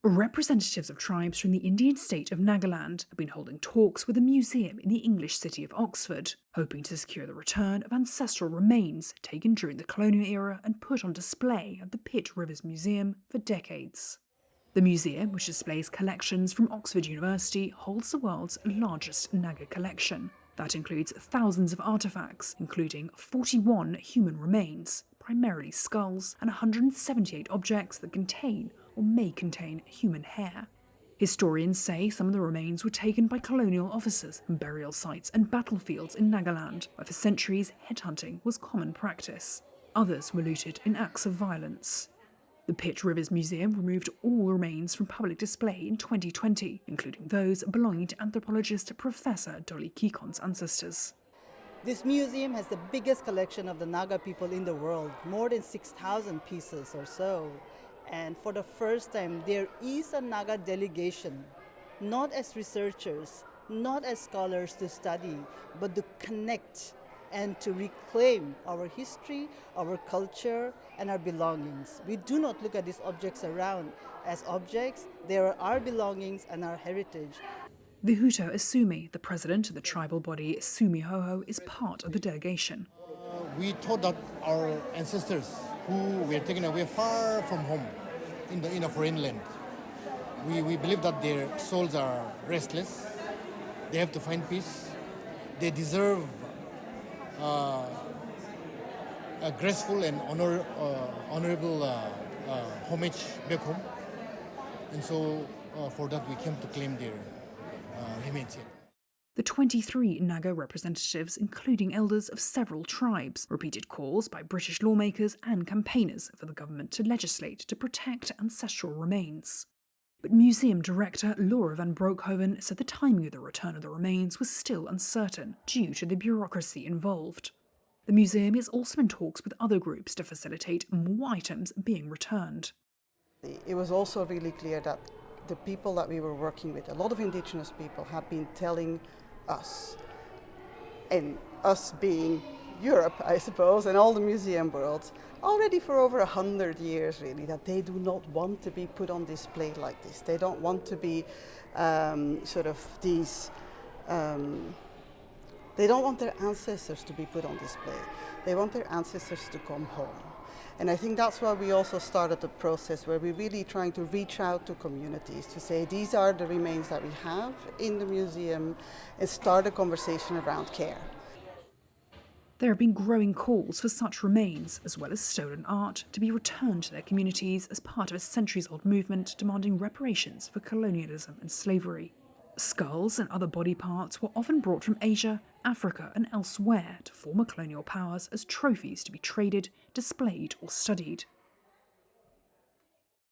Representatives of tribes from the Indian state of Nagaland have been holding talks with a museum in the English city of Oxford, hoping to secure the return of ancestral remains taken during the colonial era and put on display at the Pitt Rivers Museum for decades. The museum, which displays collections from Oxford University, holds the world's largest Naga collection. That includes thousands of artefacts, including 41 human remains, primarily skulls, and 178 objects that contain or may contain human hair. Historians say some of the remains were taken by colonial officers from burial sites and battlefields in Nagaland, where for centuries headhunting was common practice. Others were looted in acts of violence. The Pitt Rivers Museum removed all remains from public display in 2020, including those belonging to anthropologist Professor Dolly Kikon's ancestors. This museum has the biggest collection of the Naga people in the world, more than 6,000 pieces or so. And for the first time, there is a Naga delegation, not as researchers, not as scholars to study, but to connect and to reclaim our history, our culture, and our belongings. We do not look at these objects around as objects. They are our belongings and our heritage. Vihuto Asumi, the president of the tribal body Sumi Hoho, is part of the delegation. We thought that our ancestors who were taken away far from home in a foreign land, we believe that their souls are restless. They have to find peace. They deserve a graceful and honorable homage back home. And so for that we came to claim their remains here. The 23 Naga representatives, including elders of several tribes, repeated calls by British lawmakers and campaigners for the government to legislate to protect ancestral remains. But museum director Laura van Broekhoven said the timing of the return of the remains was still uncertain due to the bureaucracy involved. The museum is also in talks with other groups to facilitate more items being returned. It was also really clear that the people that we were working with, a lot of indigenous people, have been telling us, and us being Europe, I suppose, and all the museum worlds, already for over 100 years really, that they do not want to be put on display like this. They don't want to be they don't want their ancestors to be put on display. They want their ancestors to come home. And I think that's why we also started the process where we're really trying to reach out to communities to say these are the remains that we have in the museum and start a conversation around care. There have been growing calls for such remains, as well as stolen art, to be returned to their communities as part of a centuries-old movement demanding reparations for colonialism and slavery. Skulls and other body parts were often brought from Asia, Africa and elsewhere to former colonial powers as trophies to be traded, displayed or studied.